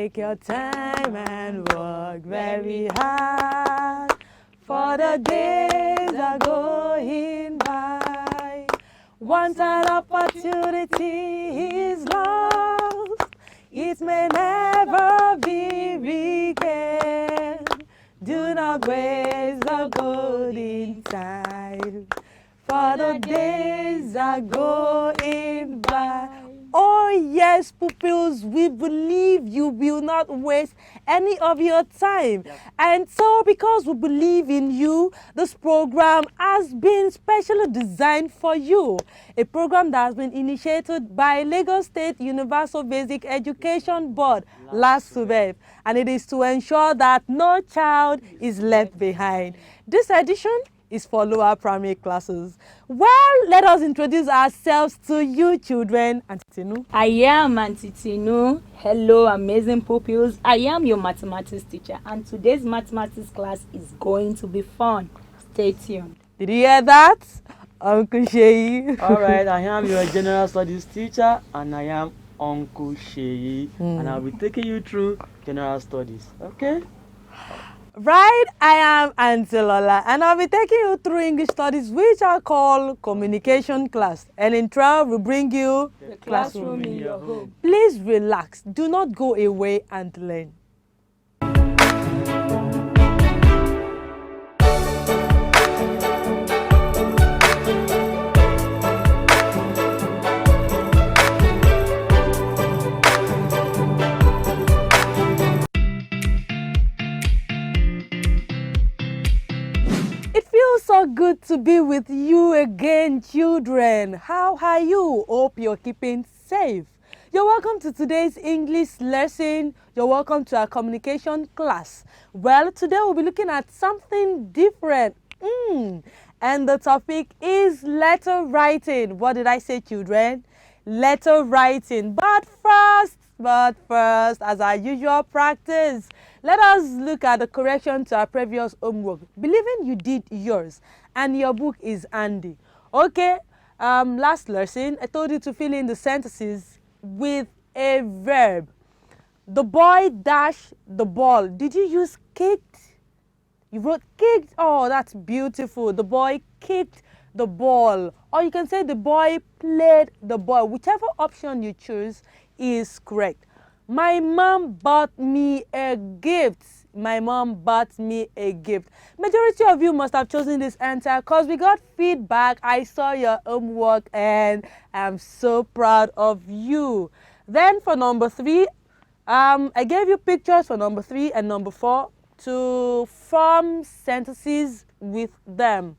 Take your time and work very hard, for the days are going by. Once an opportunity is lost, it may never be regained. Do not waste the golden time, for the days are going by. Oh yes, pupils, we believe you will not waste any of your time. Yep. And so because we believe in you, this program has been specially designed for you. A program that has been initiated by Lagos State Universal Basic Education Board, LASUBEB, and it is to ensure that no child is left behind. This edition is for lower primary classes. Well, let us introduce ourselves to you children. Auntie Tinu. I am Auntie Tinu. Hello, amazing pupils. I am your mathematics teacher, and today's mathematics class is going to be fun. Stay tuned. Did you hear that? Uncle Sheyi. All right, I am your general studies teacher, and I am Uncle Sheyi, and I'll be taking you through general studies. Okay? Right, I am Auntie Lola, and I'll be taking you through English studies, which are called communication class. And in 12, we bring you The classroom in your home. Please relax. Do not go away and learn. It feels so good to be with you again, children. How are you? Hope you're keeping safe. You're welcome to today's English lesson. You're welcome to our communication class. Well, today we'll be looking at something different. And the topic is letter writing. What did I say, children? Letter writing. But first, as our usual practice, let us look at the correction to our previous homework. Believing you did yours and your book is handy. Okay, last lesson, I told you to fill in the sentences with a verb. The boy dashed the ball. Did you use kicked? You wrote kicked. Oh, that's beautiful. The boy kicked the ball. Or you can say the boy played the ball. Whichever option you choose is correct. My mom bought me a gift. My mom bought me a gift. Majority of you must have chosen this answer because we got feedback. I saw your homework and I'm so proud of you. Then for number 3, I gave you pictures for number 3 and number 4 to form sentences with them.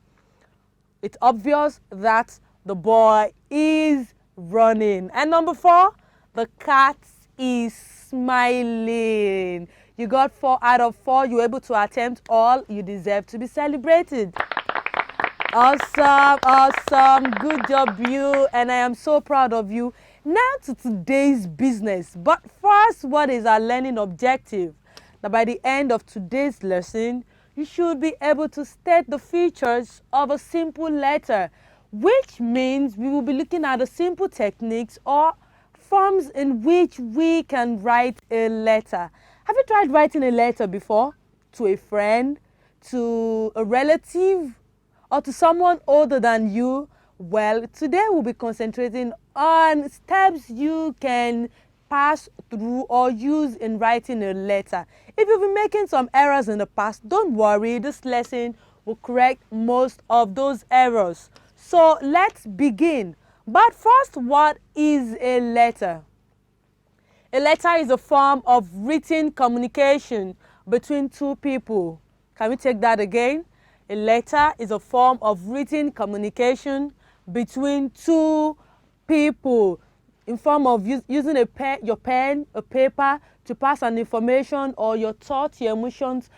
It's obvious that the boy is running. And number 4, the cat is smiling. You got 4 out of 4. You were able to attempt all. You deserve to be celebrated. Awesome. Good job, you. And I am so proud of you. Now to today's business. But first, what is our learning objective? That by the end of today's lesson, you should be able to state the features of a simple letter, which means we will be looking at the simple techniques or forms in which we can write a letter. Have you tried writing a letter before? To a friend, to a relative, or to someone older than you? Well, today we'll be concentrating on steps you can pass through or use in writing a letter. If you've been making some errors in the past, don't worry, this lesson will correct most of those errors. So let's begin. But first, what is a letter? A letter is a form of written communication between two people. Can we take that again? A letter is a form of written communication between two people in form of using a pen, your pen, a paper to pass an information or your thoughts, your emotions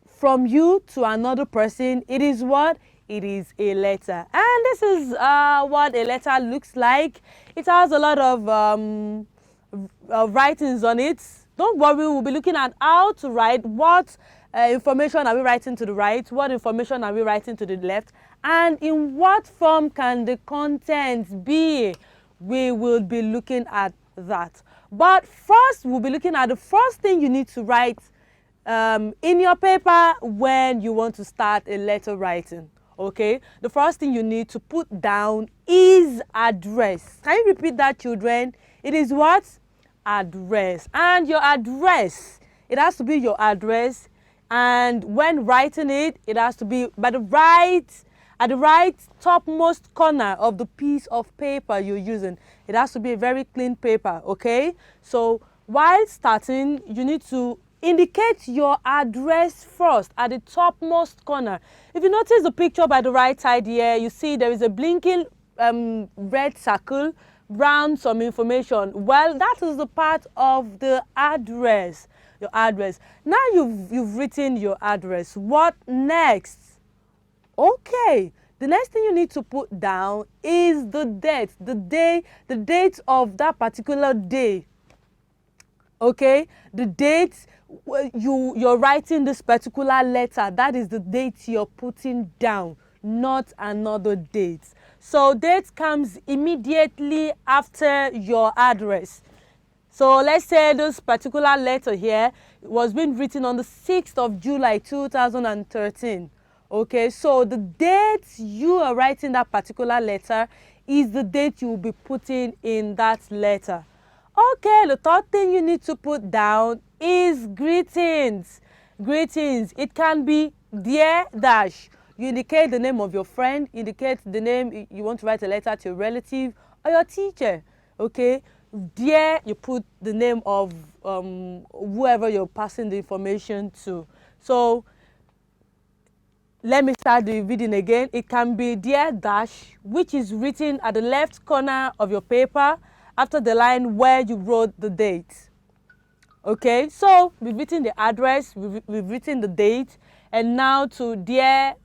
from you to another person. It is what? It is a letter. And this is what a letter looks like. It has a lot of writings on it. Don't worry, we'll be looking at how to write. What information are we writing to the right? What information are we writing to the left? And in what form can the contents be? We will be looking at that. But first, we'll be looking at the first thing you need to write in your paper when you want to start a letter writing. Okay, the first thing you need to put down is address. Can you repeat that, children? It is what? Address. And your address, it has to be your address, and when writing it, it has to be by at the right topmost corner of the piece of paper you're using. It has to be a very clean paper. Okay, so while starting, you need to indicate your address first at the topmost corner. If you notice the picture by the right side here, you see there is a blinking red circle around some information. Well, that is the part of the address, your address. Now you've written your address. What next? Okay, the next thing you need to put down is the date, the date of that particular day. Okay, the date you're writing this particular letter, that is the date you're putting down, not another date. So date comes immediately after your address. So let's say this particular letter here was being written on the 6th of July 2013. Okay, so the date you are writing that particular letter is the date you will be putting in that letter. Okay, the third thing you need to put down is greetings. Greetings. It can be dear dash. You indicate the name of your friend, indicate the name you want to write a letter to your relative or your teacher. Okay, dear, you put the name of whoever you're passing the information to. So let me start the reading again. It can be dear dash, which is written at the left corner of your paper after the line where you wrote the date. Okay, so we've written the address, we've written the date, and now to dear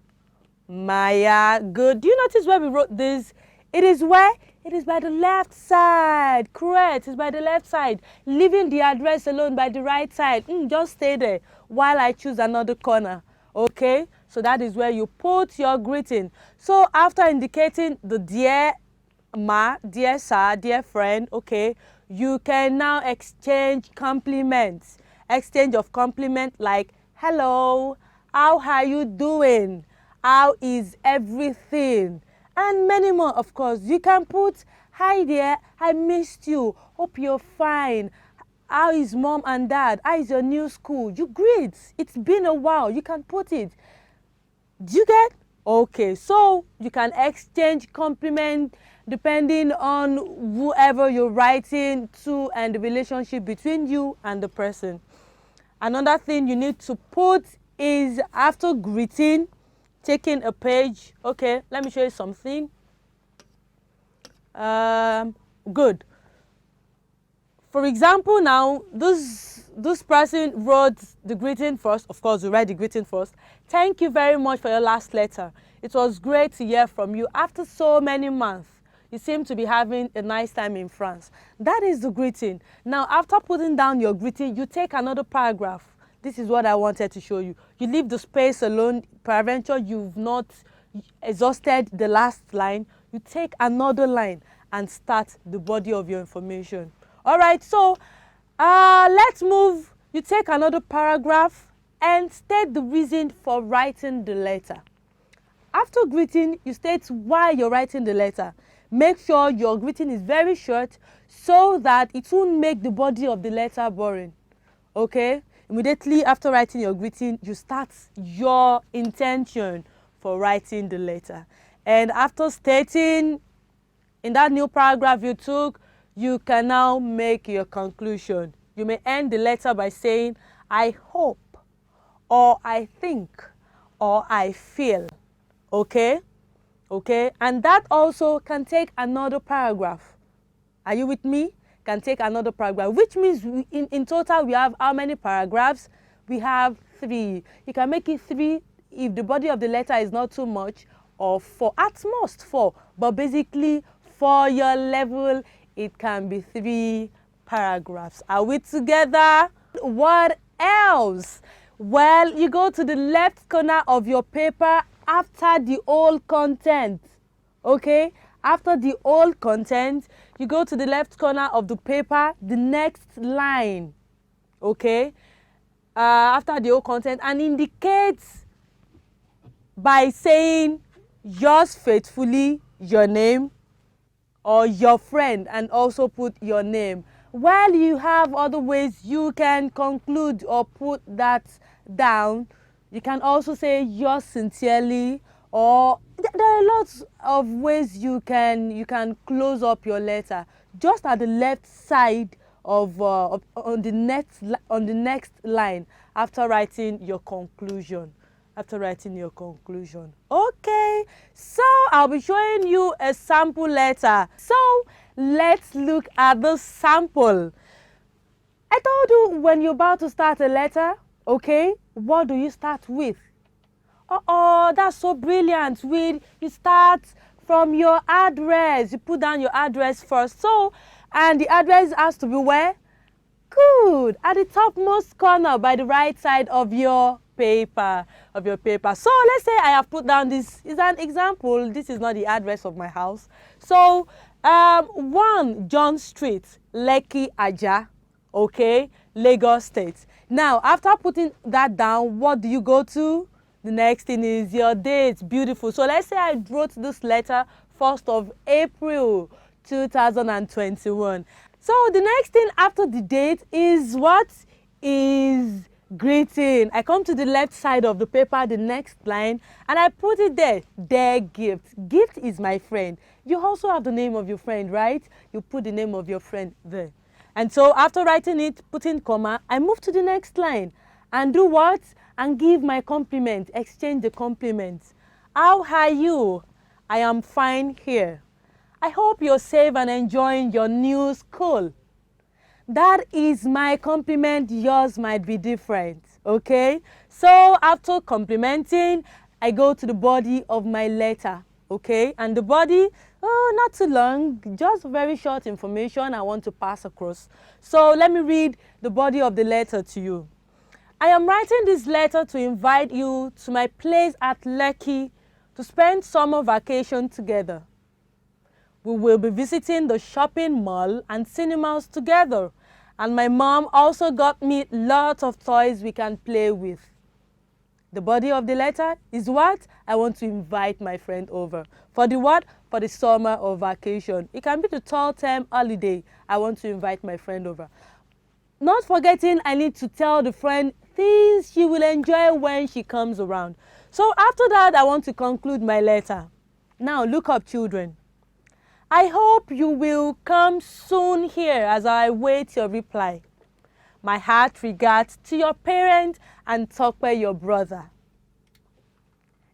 Maya. Good. Do you notice where we wrote this? It is where? It is by the left side. Correct. It's by the left side. Leaving the address alone by the right side. Just stay there while I choose another corner. Okay, so that is where you put your greeting. So after indicating the dear ma, dear sir, dear friend, okay, you can now exchange compliments. Exchange of compliment like hello, how are you doing, how is everything, and many more. Of course, you can put hi there, I missed you, hope you're fine, how is mom and dad, how is your new school, you greet, it's been a while. You can put it. Do you get? Okay, so you can exchange compliment depending on whoever you're writing to and the relationship between you and the person. Another thing you need to put is after greeting, taking a page. Okay, let me show you something. Good. For example, now this person wrote the greeting first. Of course, you write the greeting first. Thank you very much for your last letter. It was great to hear from you after so many months. You seem to be having a nice time in France. That is the greeting. Now, after putting down your greeting, you take another paragraph. This is what I wanted to show you. You leave the space alone. Peradventure, you've not exhausted the last line. You take another line and start the body of your information. All right, so let's move. You take another paragraph and state the reason for writing the letter. After greeting, you state why you're writing the letter. Make sure your greeting is very short so that it won't make the body of the letter boring. Okay? Immediately after writing your greeting, you start your intention for writing the letter. And after stating in that new paragraph you took, you can now make your conclusion. You may end the letter by saying, I hope, or I think, or I feel. Okay? Okay? And that also can take another paragraph. Are you with me? Can take another paragraph, which means in total we have how many paragraphs? We have 3. You can make it 3 if the body of the letter is not too much, or 4, at most 4. But basically, for your level, it can be 3 paragraphs. Are we together? What else? Well, you go to the left corner of your paper after the whole content. Okay? After the whole content, you go to the left corner of the paper, the next line, okay? After the whole content, and indicate by saying yours faithfully, your name, or your friend, and also put your name. While you have other ways you can conclude or put that down, you can also say yours sincerely, or there are lots of ways you can close up your letter. Just at the left side of on the next line after writing your conclusion. Okay, so I'll be showing you a sample letter. So let's look at the sample. I told you when you're about to start a letter, okay, what do you start with? Oh, that's so brilliant. You start from your address. You put down your address first. So, and the address has to be where? Good. At the topmost corner by the right side of your paper. So let's say I have put down this is an example. This is not the address of my house. So 1 John Street, Lekki Aja, okay, Lagos State. Now after putting that down, what do you go to? The next thing is your date. Beautiful. So let's say I wrote this letter 1st of April 2021. So the next thing after the date is what? Is greeting. I come to the left side of the paper, the next line, and I put it there. Their gift. Gift is my friend. You also have the name of your friend, right? You put the name of your friend there. And so after writing it, putting comma, I move to the next line and do what? And give my compliment, exchange the compliments. How are you? I am fine here. I hope you're safe and enjoying your new school. That is my compliment. Yours might be different, okay? So after complimenting, I go to the body of my letter, okay? And the body, not too long, just very short information I want to pass across. So let me read the body of the letter to you. I am writing this letter to invite you to my place at Lekki to spend summer vacation together. We will be visiting the shopping mall and cinemas together. And my mom also got me lots of toys we can play with. The body of the letter is what? I want to invite my friend over. For the what? For the summer or vacation. It can be the 12-term holiday. I want to invite my friend over. Not forgetting, I need to tell the friend things she will enjoy when she comes around. So after that, I want to conclude my letter. Now look up, children. I hope you will come soon here as I await your reply. My heart regards to your parent and Tokwe, your brother.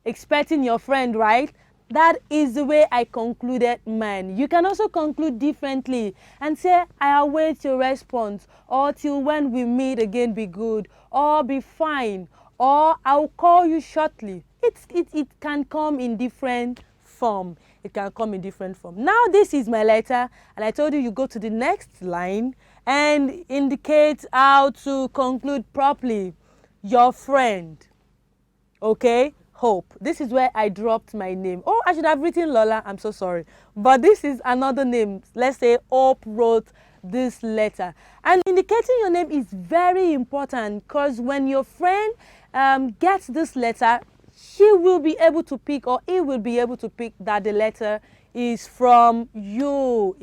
Expecting your friend, right? That is the way I concluded mine. You can also conclude differently and say, I await your response, or till when we meet again be good, or be fine, or I'll call you shortly. It can come in different form. Now this is my letter, and I told you go to the next line and indicate how to conclude properly. Your friend, okay? Hope. This is where I dropped my name. Oh, I should have written Lola. I'm so sorry. But this is another name. Let's say Hope wrote this letter. And indicating your name is very important, because when your friend gets this letter, she will be able to pick, or he will be able to pick, that the letter is from you,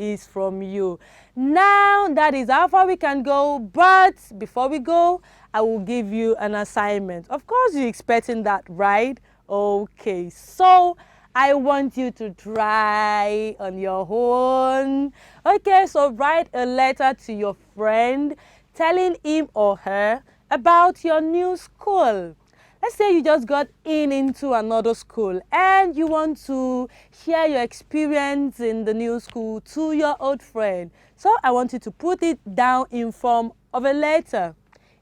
Now, that is how far we can go, but before we go, I will give you an assignment. Of course, you're expecting that, right? Okay, so I want you to try on your own. Okay, so write a letter to your friend telling him or her about your new school. Let's say you just got into another school and you want to share your experience in the new school to your old friend. So I want you to put it down in form of a letter.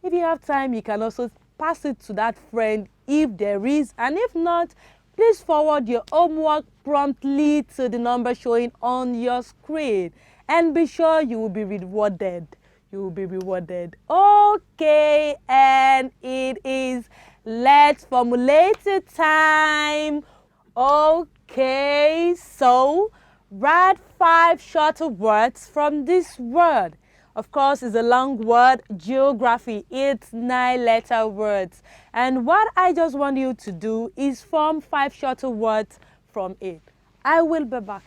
If you have time, you can also pass it to that friend if there is, and if not, please forward your homework promptly to the number showing on your screen, and be sure you will be rewarded. Okay, and it is let's formulate it time. Okay, so Write 5 shorter words from this word. Of course, it's a long word, geography. It's 9-letter words. And what I just want you to do is form 5 shorter words from it. I will be back.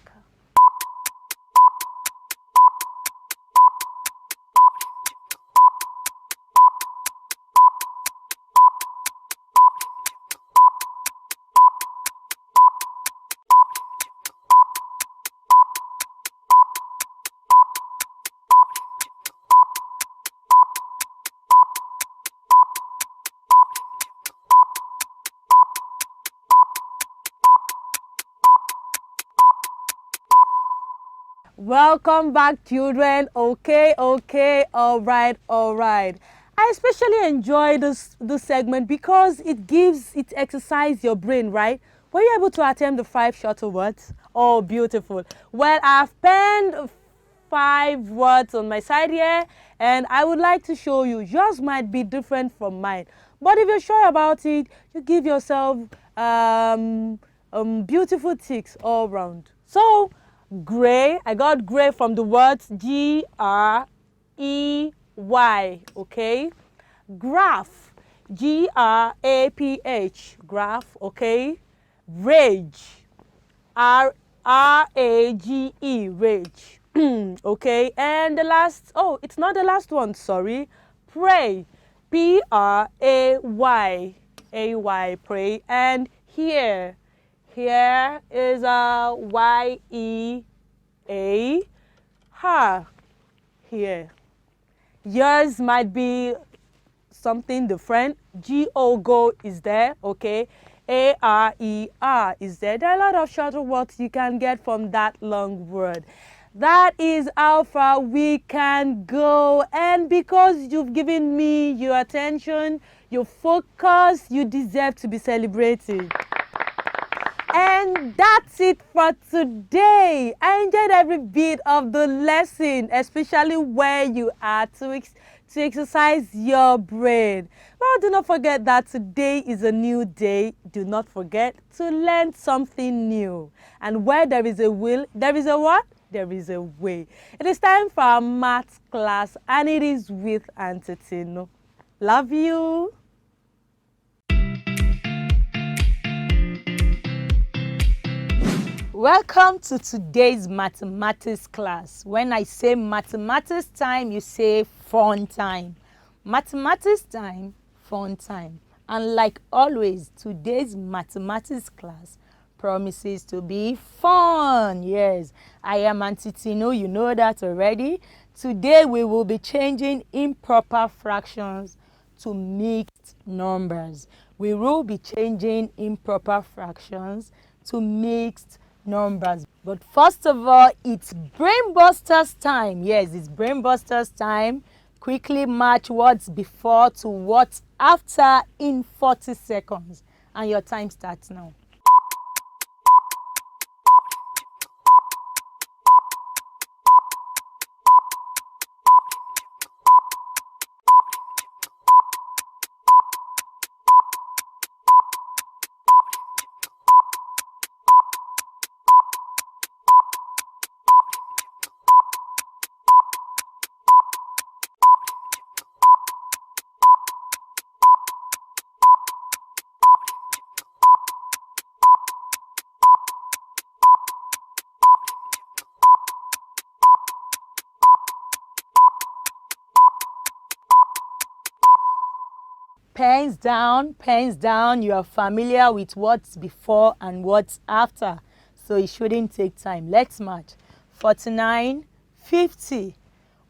Welcome back, children. Okay, all right. I especially enjoy this segment because it exercises your brain, right? Were you able to attempt the 5 shorter words? Oh, beautiful. Well, I've penned 5 words on my side here, and I would like to show you. Yours might be different from mine, but if you're sure about it, you give yourself beautiful ticks all round. So, gray, I got gray from the words Grey, okay? Graph, Graph, graph, okay? Rage, Rage, rage, okay? And the last, oh, it's not the last one, sorry. Pray, Pray, pray. And here is a YEA, ha, here. Yours might be something different. Go is there, okay? ARER is there. There are a lot of shorter words you can get from that long word. That is how far we can go. And because you've given me your attention, your focus, you deserve to be celebrated. And that's it for today. I enjoyed every bit of the lesson, especially where you are to exercise your brain. Well, do not forget that today is a new day. Do not forget to learn something new. And where there is a will, there is a what? There is a way. It is time for our maths class, and it is with Auntie Tino. Love you. Welcome to today's mathematics class. When I say mathematics time, you say fun time. Mathematics time, fun time. And like always, today's mathematics class promises to be fun. Yes, I am Auntie Tino, you know that already. Today we will be changing improper fractions to mixed numbers. We will be changing improper fractions to mixed numbers. But first of all, it's Brainbusters time. Yes, it's Brainbusters time. Quickly match what's before to what's after in 40 seconds. And your time starts now. Pens down. You are familiar with what's before and what's after, so it shouldn't take time. Let's match. 49, 50.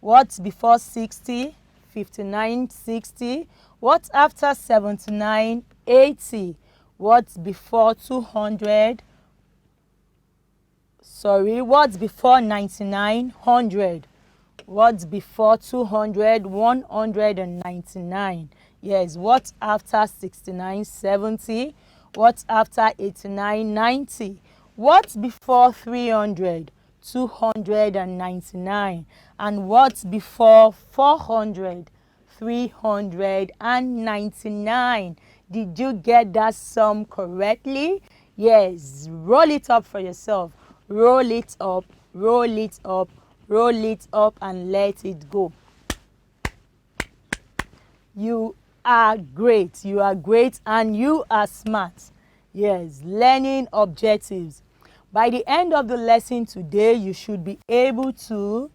What's before 60? 59, 60. What's after 79? 80. What's before 200? Sorry, what's before 99? 100. What's before 200? 199. Yes, what's after 69, 70? What's after 89, 90? What's before 300? 299. And what's before 400? 399. Did you get that sum correctly? Yes, roll it up for yourself. roll it up, roll it up, roll it up, and let it go. You are great. You are great and you are smart. Yes, learning objectives. By the end of the lesson today, you should be able to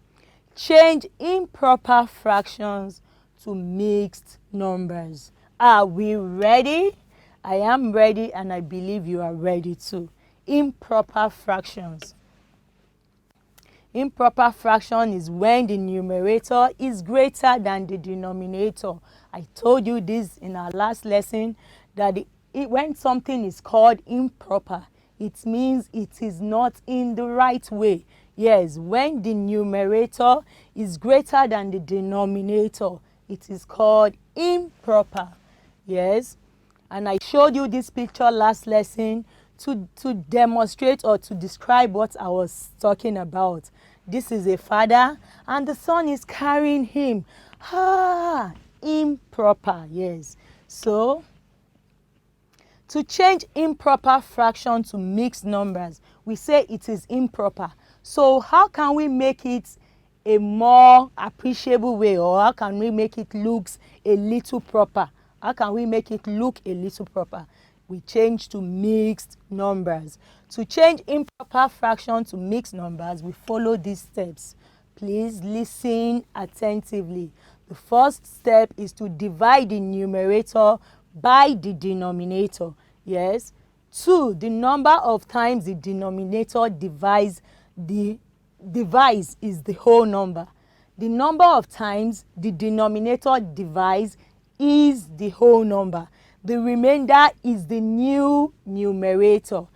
change improper fractions to mixed numbers. Are we ready? I am ready and I believe you are ready too. Improper fractions. Improper fraction is when the numerator is greater than the denominator. I told you this in our last lesson that when something is called improper, it means it is not in the right way. Yes, when the numerator is greater than the denominator, it is called improper. Yes, and I showed you this picture last lesson to demonstrate or to describe what I was talking about. This is a father and the son is carrying him. Improper, yes. So, to change improper fraction to mixed numbers, we say it is improper. So, how can we make it a more appreciable way, or how can we make it look a little proper? How can we make it look a little proper? We change to mixed numbers. To change improper fraction to mixed numbers, we follow these steps. Please listen attentively. The first step is to divide the numerator by the denominator. Yes. 2. The number of times the denominator divides is the whole number. The number of times the denominator divides is the whole number. The remainder is the new numerator.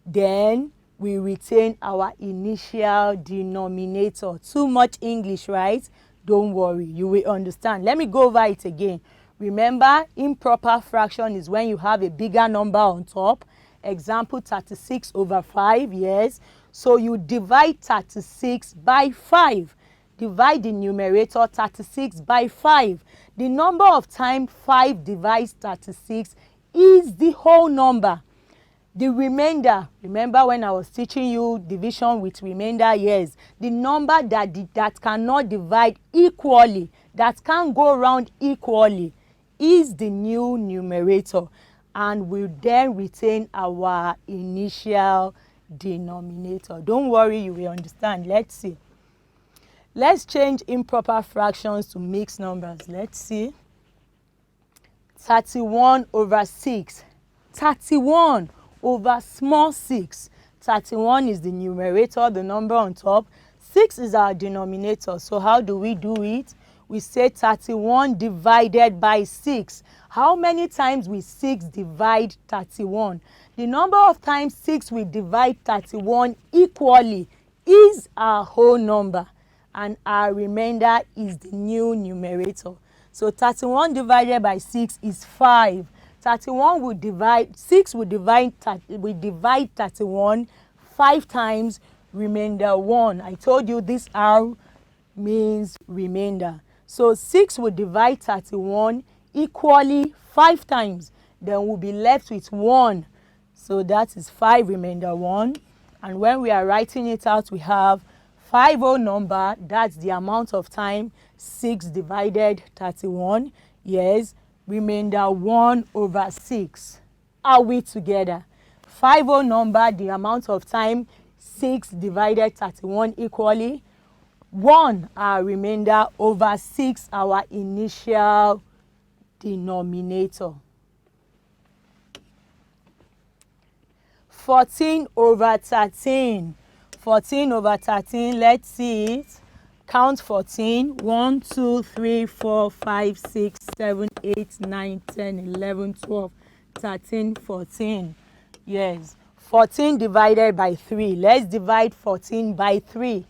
Then we retain our initial denominator. Too much English, right? Don't worry, you will understand. Let me go over it again. Remember, improper fraction is when you have a bigger number on top. Example 36 over 5, yes. So you divide 36 by 5. Divide the numerator 36 by 5. The number of times 5 divides 36 is the whole number. The remainder, remember when I was teaching you division with remainder, yes. The number that cannot divide equally, that can't go around equally, is the new numerator. And we then retain our initial denominator. Don't worry, you will understand. Let's see. Let's change improper fractions to mixed numbers. Let's see. 31 over 6. 31 over small 6. 31 is the numerator, the number on top. 6 is our denominator. So how do we do it? We say 31 divided by 6. How many times will 6 divide 31? The number of times 6 will divide 31 equally is our whole number. And our remainder is the new numerator. So 31 divided by 6 is 5. 31 will divide, 6 will divide 31 5 times, remainder 1. I told you this R means remainder. So 6 will divide 31 equally 5 times. Then we'll be left with 1. So that is 5 remainder 1. And when we are writing it out, we have 5 whole number. That's the amount of time 6 divided 31. Yes. Remainder 1 over 6. Are we together? 5 whole number, the amount of time 6 divided 31 equally. 1 our remainder over 6 our initial denominator. 14 over 13. 14 over 13, let's see it. Count 14. 1, 2, 3, 4, 5, 6, 7, 8, 9, 10, 11, 12, 13, 14. Yes. 14 divided by 3. Let's divide 14 by 3.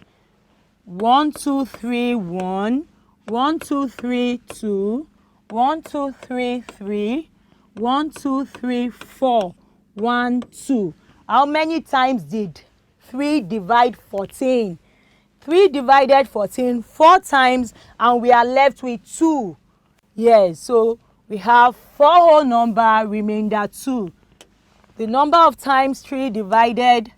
1, 2, 3, 1. 1, 2, 3, 2. 1, 2, 3, 3. 1, 2, 3, 4. 1, 2. How many times did 3 divide 14? 3 divided 14 4 times, and we are left with 2. Yes, so we have 4 whole number, remainder 2. The number of times 3 divided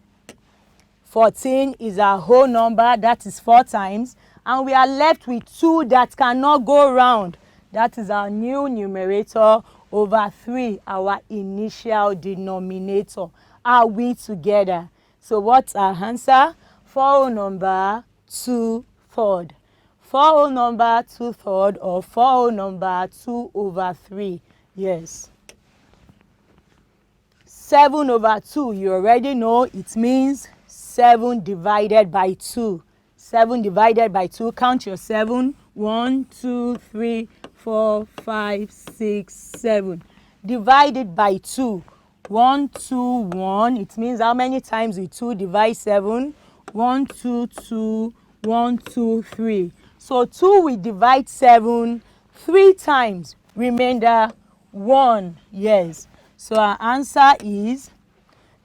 14 is our whole number, that is 4 times. And we are left with 2 that cannot go round. That is our new numerator over 3, our initial denominator. Are we together? So what's our answer? 4 whole number 2/3. 4 whole number 2/3 or 4 whole number 2/3. Yes. 7 over 2, you already know it means 7 divided by 2. 7 divided by 2, count your 7. 1, 2, 3, 4, 5, 6, 7. Divided by 2. 1, 2, 1. It means how many times will 2 divide 7? 1, 2, 2, 1, 2, 3. So 2 will divide 7 3 times. Remainder 1. Yes. So our answer is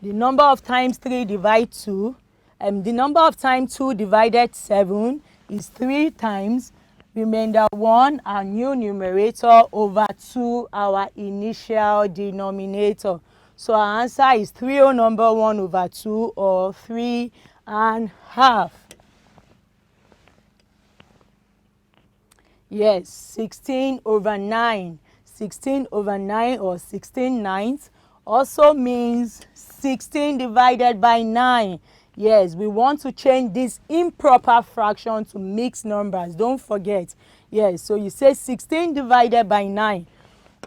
the number of times 3 divide 2. The number of times 2 divided 7 is 3 times. Remainder 1, our new numerator, over 2, our initial denominator. So our answer is 3 whole number 1 over 2, or 3½ Yes, 16 over 9. 16 over 9 or 16/9 also means 16 divided by 9. Yes, we want to change this improper fraction to mixed numbers. Don't forget. Yes, so you say 16 divided by 9.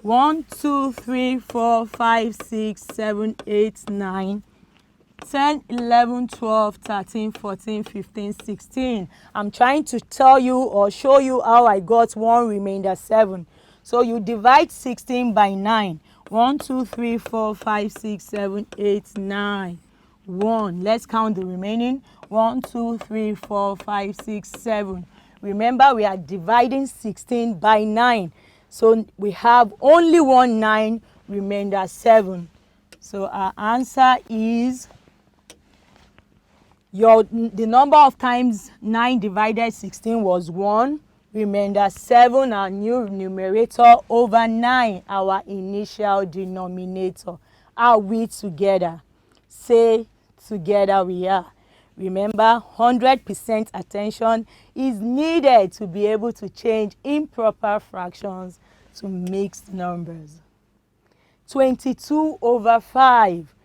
1, 2, 3, 4, 5, 6, 7, 8, 9, 10, 11, 12, 13, 14, 15, 16. I'm trying to tell you or show you how I got 1 remainder 7. So you divide 16 by 9. 1, 2, 3, 4, 5, 6, 7, 8, 9. 1. Let's count the remaining. 1, 2, 3, 4, 5, 6, 7. Remember, we are dividing 16 by 9. So we have only 1 9, remainder 7. So our answer is the number of times 9 divided 16 was 1. Remainder 7, our new numerator, over 9, our initial denominator. Are we together? Say together we are. Remember, 100% attention is needed to be able to change improper fractions to mixed numbers. 22 over 5.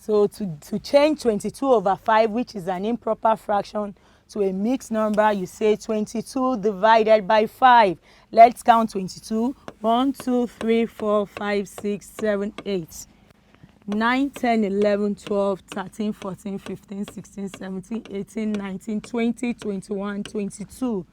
So to change 22 over 5, which is an improper fraction, to a mixed number, you say 22 divided by 5. Let's count 22. 1, 2, 3, 4, 5, 6, 7, 8. 9, 10, 11, 12, 13, 14, 15, 16, 17, 18, 19, 20, 21, 22.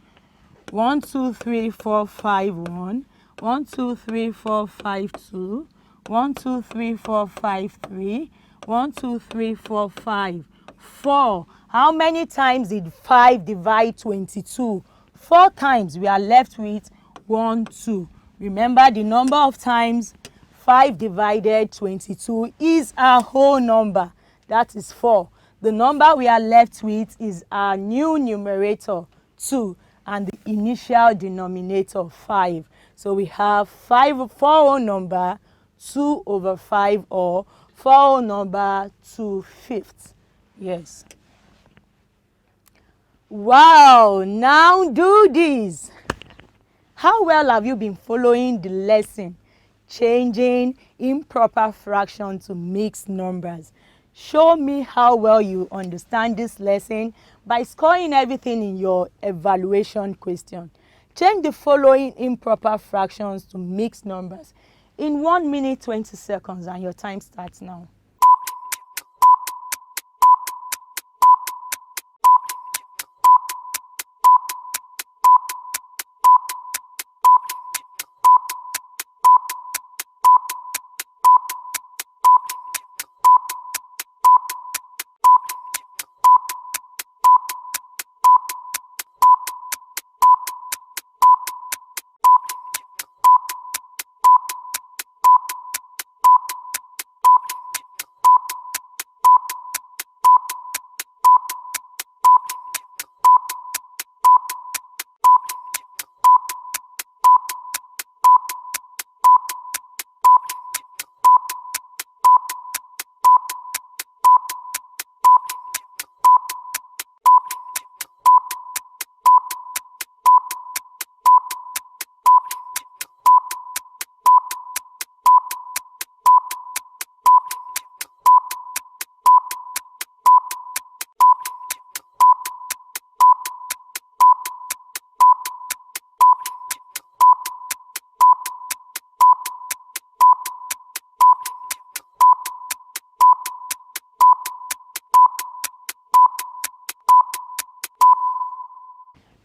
1, 2, 3, 4, 5, 1. 1, 2, 3, 4, 5, 2. 1, 2, 3, 4, 5, 3. 1, 2, 3, 4, 5, 4. How many times did 5 divide 22? 4 times. We are left with 1, 2. Remember, the number of times 5 divided 22 is our whole number. That is 4. The number we are left with is our new numerator, 2, and the initial denominator, 5. So we have 4 whole number 2 over 5, or 4 whole number 2/5. Yes. Wow, now do this. How well have you been following the lesson? Changing improper fraction to mixed numbers. Show me how well you understand this lesson by scoring everything in your evaluation question. Change the following improper fractions to mixed numbers in 1 minute 20 seconds, and your time starts now.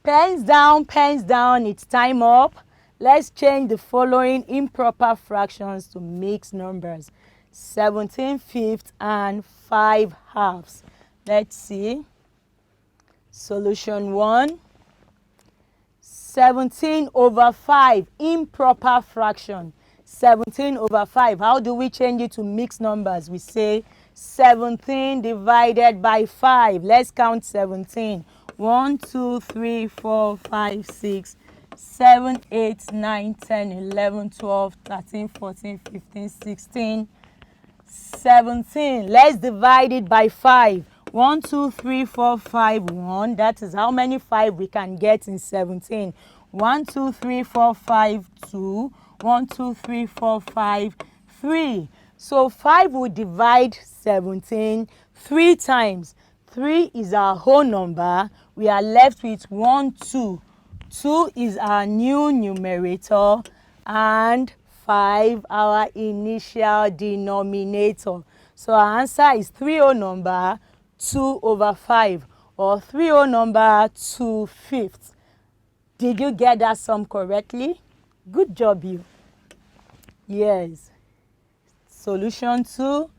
Pens down, it's time up. Let's change the following improper fractions to mixed numbers. 17 fifths and 5 halves. Let's see. Solution 1. 17 over 5, improper fraction. 17 over 5. How do we change it to mixed numbers? We say 17 divided by 5. Let's count 17. 1, 2, 3, 4, 5, 6, 7, 8, 9, 10, 11, 12, 13, 14, 15, 16, 17. Let's divide it by 5. 1, 2, 3, 4, 5, 1. That is how many 5 we can get in 17. 1, 2, 3, 4, 5, 2. 1, 2, 3, 4, 5, 3. So 5 will divide 17 3 times. 3 is our whole number. We are left with 1, 2. 2 is our new numerator and 5 our initial denominator. So our answer is 3 whole number 2 over 5 or 3 whole number 2 fifths. Did you get that sum correctly? Good job, you. Yes. Solution 2,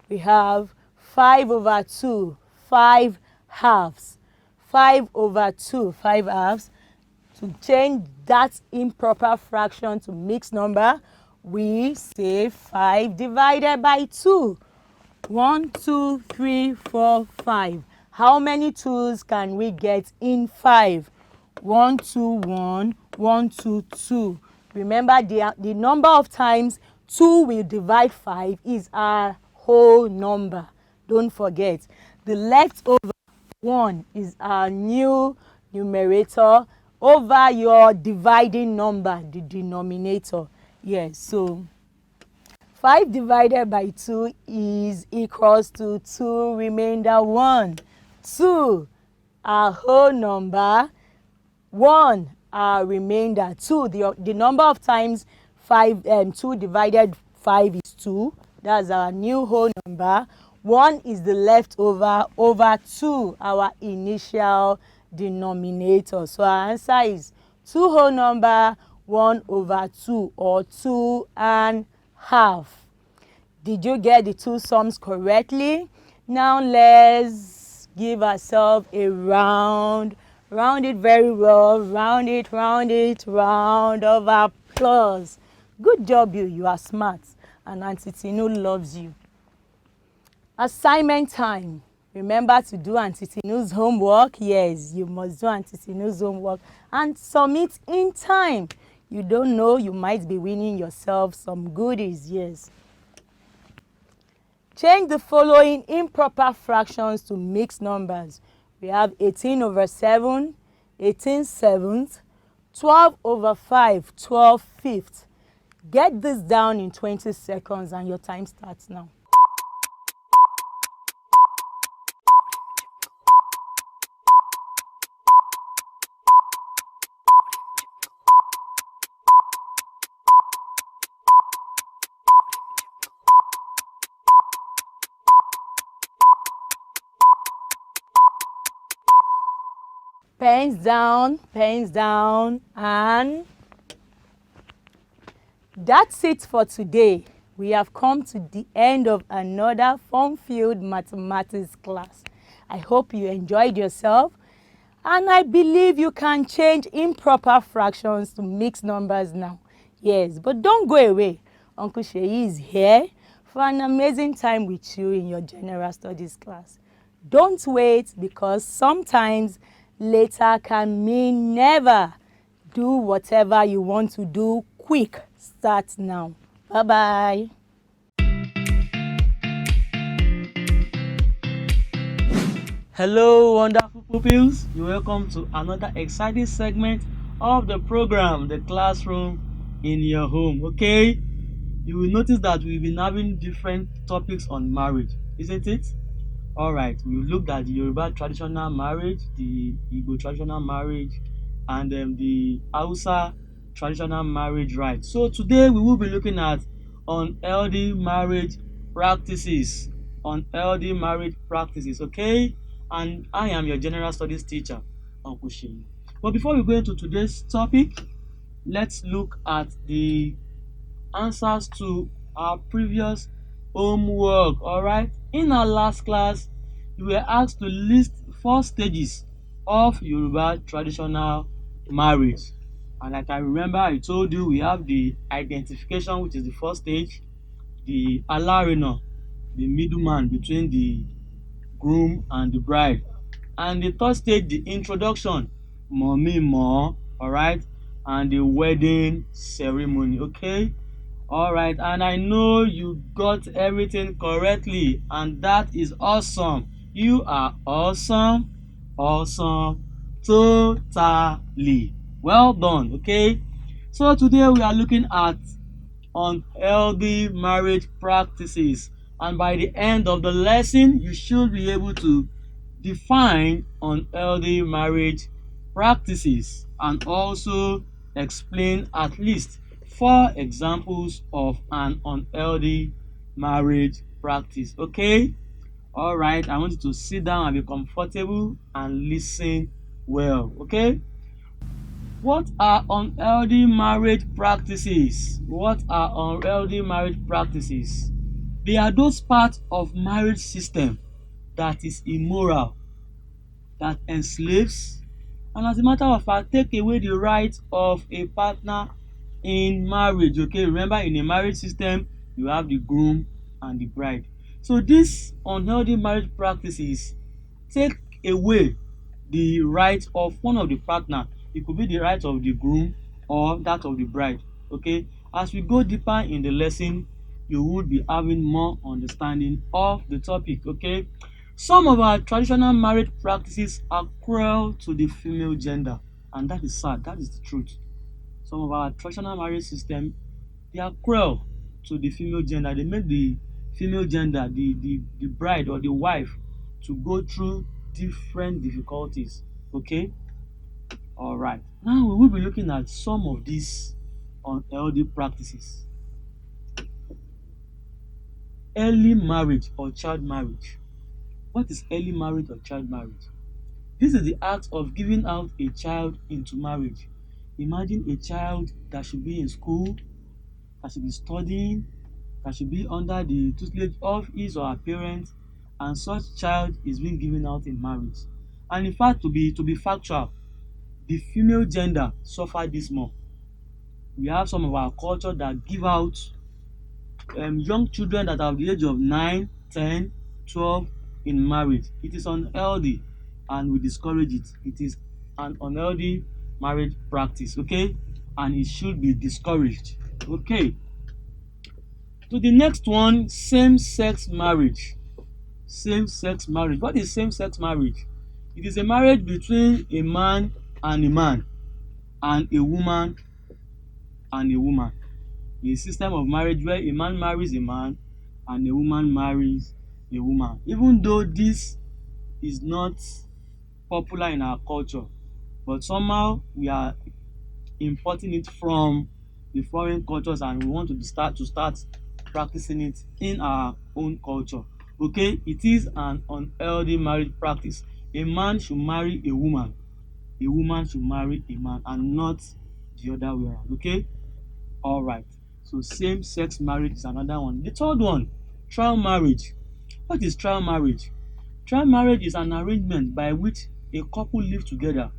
we have 5 over 2, 5 halves. 5 over 2, 5 halves. To change that improper fraction to mixed number, we say 5 divided by 2. 1, 2, 3, 4, 5. How many 2's can we get in 5? 1, 2, 1, 1, 2, 2. Remember, the number of times 2 will divide 5 is our whole number. Don't forget. The leftover 1 is our new numerator over your dividing number, the denominator. Yes, so 5 divided by 2 is equals to 2 remainder 1. 2, our whole number. 1, our remainder 2. The number of times 2 divided 5 is 2. That's our new whole number. 1 is the leftover over 2, our initial denominator. So our answer is 2 whole number 1 over 2 or 2 and half. Did you get the two sums correctly? Now let's give ourselves a round. Round it very well. Round it, round it. Round of applause. Good job, you. You are smart. And Auntie Tinu loves you. Assignment time. Remember to do Auntie Tinu's homework. Yes, you must do Auntie Tinu's homework and submit in time. You don't know, you might be winning yourself some goodies. Yes. Change the following improper fractions to mixed numbers. We have 18 over 7, 18 sevenths, 12 over 5, 12 fifths. Get this down in 20 seconds and your time starts now. Pens down, and that's it for today. We have come to the end of another fun-filled mathematics class. I hope you enjoyed yourself, and I believe you can change improper fractions to mixed numbers now. Yes, but don't go away. Uncle Sheyi is here for an amazing time with you in your general studies class. Don't wait, because sometimes later can mean never. Do whatever you want to do quick. Start now. Bye-bye. Hello, wonderful pupils. You're welcome to another exciting segment of the program, The Classroom in Your Home. Okay, you will notice that we've been having different topics on marriage, isn't it? All right, we looked at the Yoruba traditional marriage, the Igbo traditional marriage, and the Hausa traditional marriage right. So today we will be looking at unhealthy marriage practices. Unhealthy marriage practices, okay? And I am your general studies teacher, Uncle Sheyi. But before we go into today's topic, let's look at the answers to our previous homework. All right, in our last class we were asked to list 4 stages of Yoruba traditional marriage, and like I remember I told you, we have the identification, which is the first stage, the alarina, the middleman between the groom and the bride, and the third stage, the introduction, mọ̀mí mọ̀, alright, and the wedding ceremony. Okay, alright, and I know you got everything correctly, and that is awesome. You are awesome, awesome, totally. Well done. Okay, so today we are looking at unhealthy marriage practices, and by the end of the lesson you should be able to define unhealthy marriage practices and also explain at least 4 examples of an unhealthy marriage practice. Okay, all right, I want you to sit down and be comfortable and listen well. Okay, what are unhealthy marriage practices? What are unhealthy marriage practices? They are those parts of marriage system that is immoral, that enslaves, and as a matter of fact take away the right of a partner in marriage. Okay, remember, in a marriage system you have the groom and the bride. So these unhealthy marriage practices take away the right of one of the partner. It could be the right of the groom or that of the bride. Okay, as we go deeper in the lesson you would be having more understanding of the topic. Okay, some of our traditional marriage practices are cruel to the female gender, and that is sad. That is the truth. Some of our traditional marriage system, they are cruel to the female gender. They make the female gender, the bride or the wife, to go through different difficulties. Okay, all right. Now we will be looking at some of these unhealthy practices. Early marriage or child marriage. What is early marriage or child marriage? This is the act of giving out a child into marriage. Imagine a child that should be in school, that should be studying, that should be under the tutelage of his or her parents, and such child is being given out in marriage. And in fact, to be factual, the female gender suffer this more. We have some of our culture that give out young children that are of the age of 9, 10, 12 in marriage. It is unhealthy and we discourage it. It is an unhealthy marriage practice. Okay, and it should be discouraged. Okay, to the next one, same-sex marriage. Same-sex marriage. What is same-sex marriage? It is a marriage between a man and a man, and a woman and a woman. A system of marriage where a man marries a man and a woman marries a woman. Even though this is not popular in our culture, but somehow we are importing it from the foreign cultures and we want to start practicing it in our own culture. Okay, it is an unhealthy marriage practice. A man should marry a woman should marry a man, and not the other way around. Okay, all right. So same-sex marriage is another one. The third one, trial marriage. What is trial marriage? Trial marriage is an arrangement by which a couple live together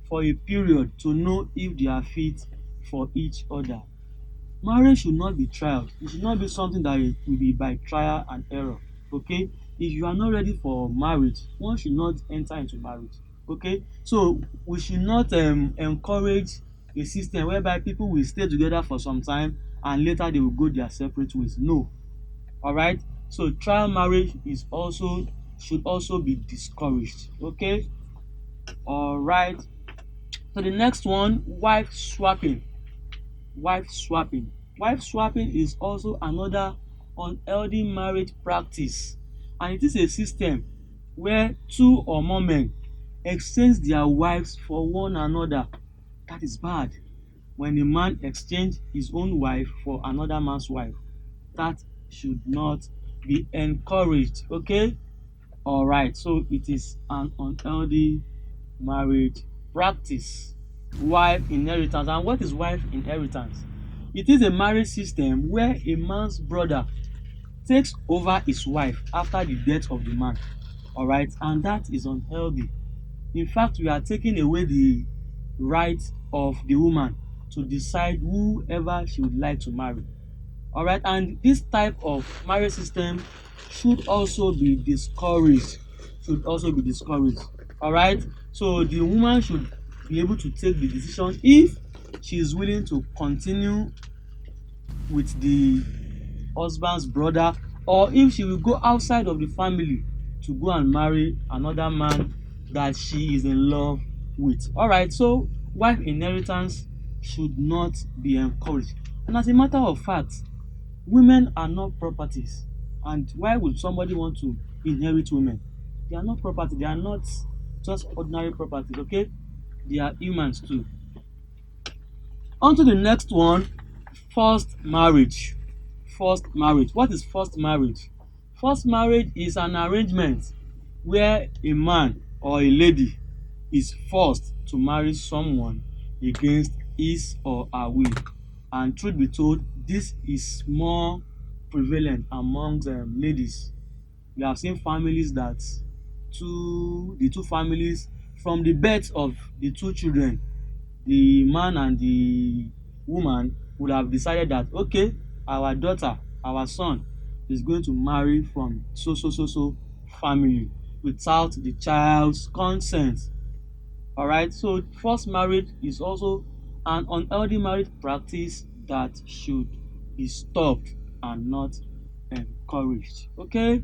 for a period to know if they are fit for each other. Marriage should not be trial. It should not be something that will be by trial and error. Okay, if you are not ready for marriage, one should not enter into marriage. Okay, so we should not encourage a system whereby people will stay together for some time and later they will go their separate ways. No. All right, so trial marriage is also should also be discouraged. Okay, all right. So the next one, wife swapping. Wife swapping. Wife swapping is also another unhealthy marriage practice, and it is a system where 2 or more men exchange their wives for one another. That is bad. When a man exchange his own wife for another man's wife, that should not be encouraged. Okay, all right. So it is an unhealthy marriage practice wife inheritance. And what is wife inheritance? It is a marriage system where a man's brother takes over his wife after the death of the man. Alright, and that is unhealthy. In fact, we are taking away the right of the woman to decide whoever she would like to marry. Alright, and this type of marriage system should also be discouraged. Should also be discouraged. Alright, so the woman should be able to take the decision if she is willing to continue with the husband's brother, or if she will go outside of the family to go and marry another man that she is in love with. Alright, so wife inheritance should not be encouraged. And as a matter of fact, women are not properties. And why would somebody want to inherit women? They are not property. They are not just ordinary properties, okay? They are humans too. On to the next one, forced marriage. Forced marriage. What is forced marriage? Forced marriage is an arrangement where a man or a lady is forced to marry someone against his or her will. And truth be told, this is more prevalent among ladies. We have seen families that the two families, from the birth of the two children, the man and the woman would have decided that, okay, our daughter, our son is going to marry from so family without the child's consent. Alright, so forced marriage is also an unhealthy marriage practice that should be stopped and not encouraged. Okay,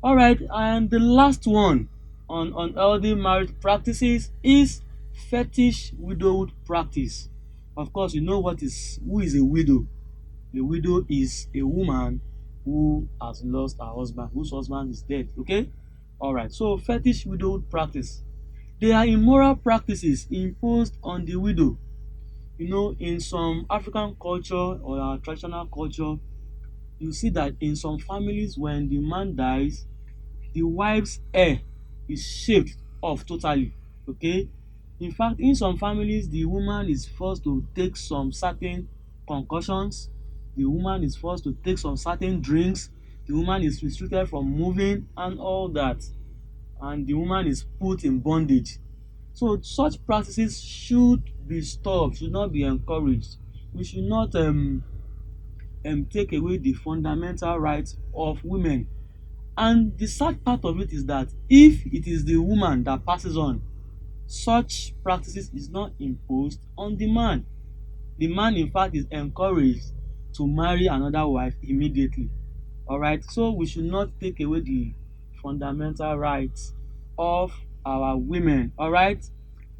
alright, and the last one on unhealthy marriage practices is fetish widowhood practice. Of course, you know who is a widow. A widow is a woman who has lost her husband, whose husband is dead. Okay, alright, so fetish widowhood practice. They are immoral practices imposed on the widow. You know, in some African culture or our traditional culture, you see that in some families, when the man dies, the wife's hair is shaved off totally. Okay, in fact, in some families, the woman is forced to take some certain concussions. The woman is forced to take some certain drinks. The woman is restricted from moving and all that, and the woman is put in bondage. So such practices should be stopped, should not be encouraged. We should not take away the fundamental rights of women. And the sad part of it is that if it is the woman that passes on, such practices is not imposed on the man. The man, in fact, is encouraged to marry another wife immediately. Alright, so we should not take away the fundamental rights of our women. Alright,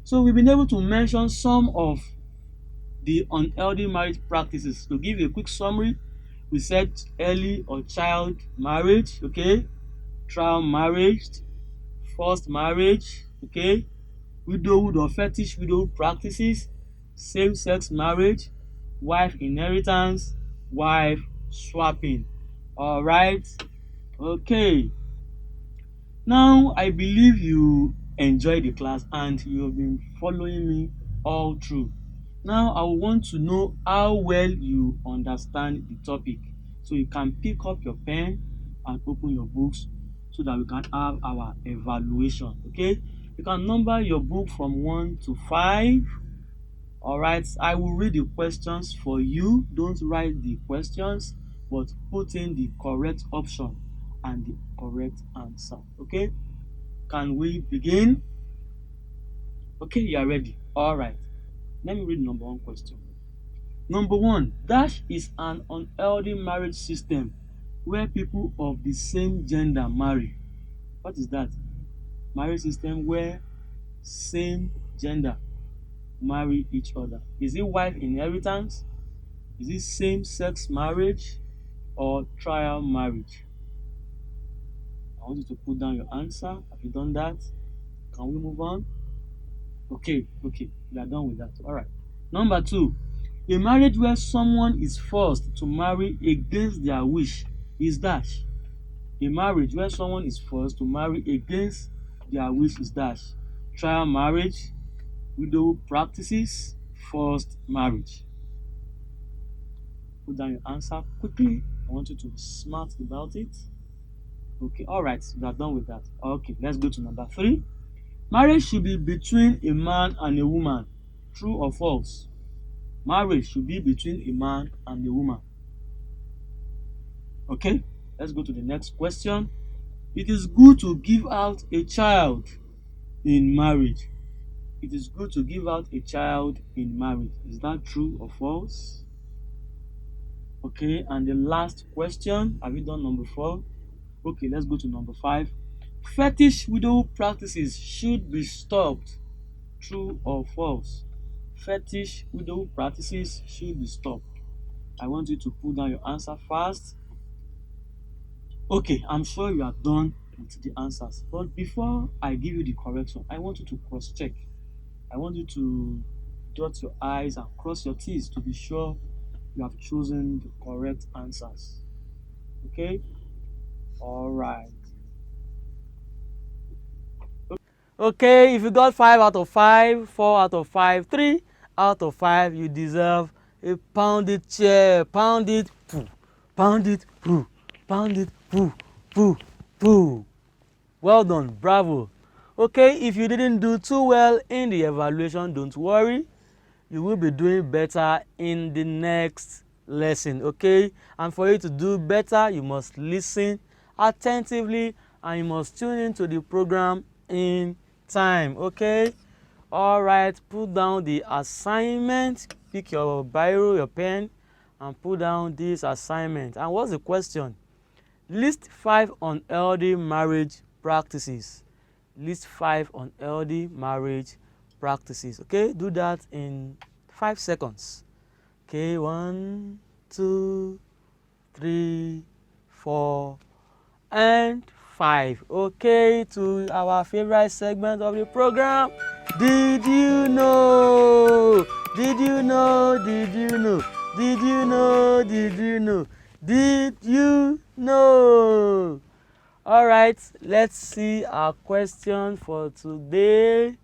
so we've been able to mention some of the unhealthy marriage practices. To give you a quick summary, we said early or child marriage, okay, trial marriage, forced marriage, okay, widowhood or fetish widowhood practices, same-sex marriage, wife inheritance, wife swapping. Alright, okay. Now, I believe you enjoyed the class and you have been following me all through. Now, I want to know how well you understand the topic. So you can pick up your pen and open your books so that we can have our evaluation. Okay, you can number your book from 1 to 5. Alright, I will read the questions for you. Don't write the questions, but put in the correct option and the correct answer. Okay, can we begin? Okay, you are ready. Alright, let me read number 1 question. Number 1, dash is an unhealthy marriage system where people of the same gender marry. What is that? Marriage system where same gender marry each other. Is it wife inheritance? Is it same-sex marriage or trial marriage? I want you to put down your answer. Have you done that? Can we move on? Okay, we are done with that. Alright. Number 2, a marriage where someone is forced to marry against their wish is dash. A marriage where someone is forced to marry against their wish is dash. trial marriage, widow practices, forced marriage. Put down your answer quickly. I want you to be smart about it. Okay, all right, we are done with that. Okay, let's go to number 3. Marriage should be between a man and a woman. True or false? Marriage should be between a man and a woman. Okay, let's go to the next question. It is good to give out a child in marriage. It is good to give out a child in marriage. Is that true or false? Okay, and the last question. Have you done number 4? Okay, let's go to number 5. Fetish widow practices should be stopped. True or false? Fetish widow practices should be stopped. I want you to put down your answer fast. Okay, I'm sure you are done with the answers. But before I give you the correction, I want you to cross-check. I want you to dot your I's and cross your T's to be sure you have chosen the correct answers. Okay? All right. Okay, if you got 5 out of 5, 4 out of 5, 3 out of 5, you deserve a pounded chair. Pound it, poo. Pound it, poo. Pound it, poo, poo, poo. Well done, bravo. Okay, if you didn't do too well in the evaluation, don't worry. You will be doing better in the next lesson, okay? And for you to do better, you must listen attentively and you must tune into the program in time, okay? All right, put down the assignment. Pick your biro, your pen, and put down this assignment. And what's the question? List 5 unhealthy marriage practices. List 5 unhealthy marriage practices. Okay, do that in 5 seconds. Okay, 1, 2, 3, 4, and 5. Okay, to our favorite segment of the program. Did you know? Did you know? Did you know? Did you know? Did you know? Did you know? All right, let's see our question for today.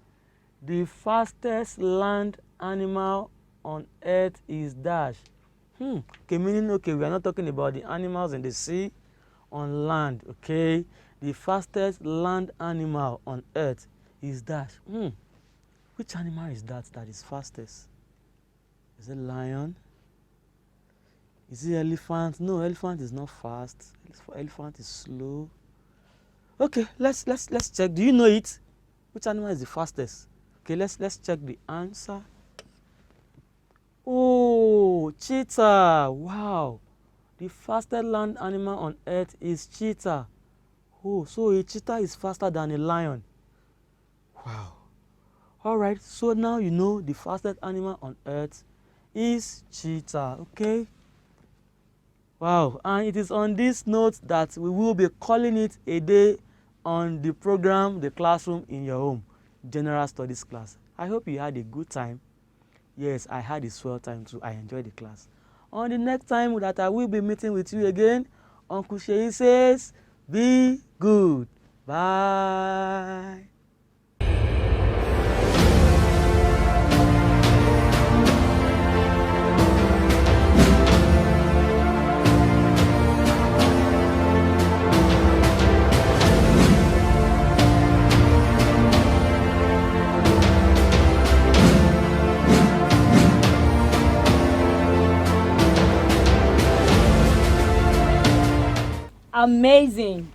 The fastest land animal on earth is dash. Okay, meaning, okay, we are not talking about the animals in the sea, on land, okay? The fastest land animal on earth is dash. Which animal is that is fastest? Is it lion? Is it elephant? No, elephant is not fast. Elephant is slow. Okay, let's check. Do you know it? Which animal is the fastest? Okay, let's check the answer. Oh, cheetah. Wow. The fastest land animal on earth is cheetah. Oh, so a cheetah is faster than a lion. Wow. All right, so now you know the fastest animal on earth is cheetah, okay? Wow, and it is on this note that we will be calling it a day on the program, The Classroom in Your Home, General Studies class. I hope you had a good time. Yes, I had a swell time too. I enjoyed the class. On the next time that I will be meeting with you again, Uncle Sheyi says, be good. Bye. Amazing.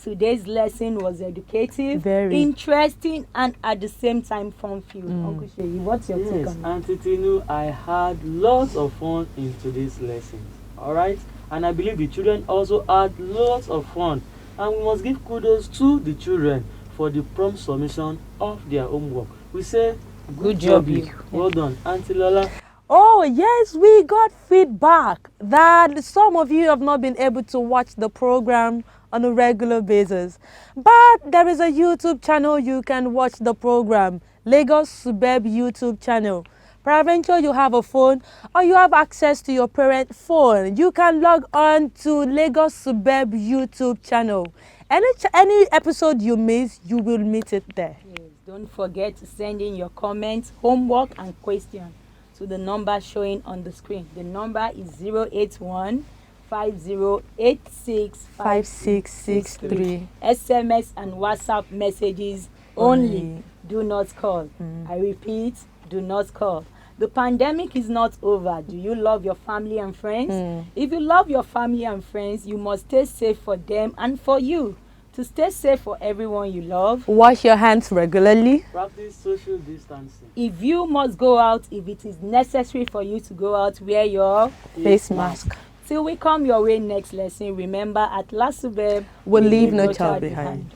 Today's lesson was educative, Very. interesting, and at the same time fun-filled. Uncle Sheyi, what's your take Yes, on it? Auntie Tinu, I had lots of fun in today's lesson. All right, and I believe the children also had lots of fun. And we must give kudos to the children for the prompt submission of their homework. We say, Good job, you. Well done, Auntie Lola. Oh, yes, we got feedback that some of you have not been able to watch the program on a regular basis. But there is a YouTube channel you can watch the program, Lagos Suburb YouTube channel. Peradventure you have a phone or you have access to your parent phone, you can log on to Lagos Suburb YouTube channel. Any episode you miss, you will meet it there. Yes, Don't forget to send in your comments, homework, and question to the number showing on the screen. The number is 081 5086 5663. SMS and WhatsApp messages only. Do not call. I repeat, do not call. The pandemic is not over. Do you love your family and friends? If you love your family and friends, you must stay safe for them and for you. To stay safe for everyone you love, Wash your hands regularly. Practice social distancing. if you must go out, if it is necessary for you to go out, wear your Face mask. Till we come your way next lesson, remember at La Suburb, We'll leave no child behind.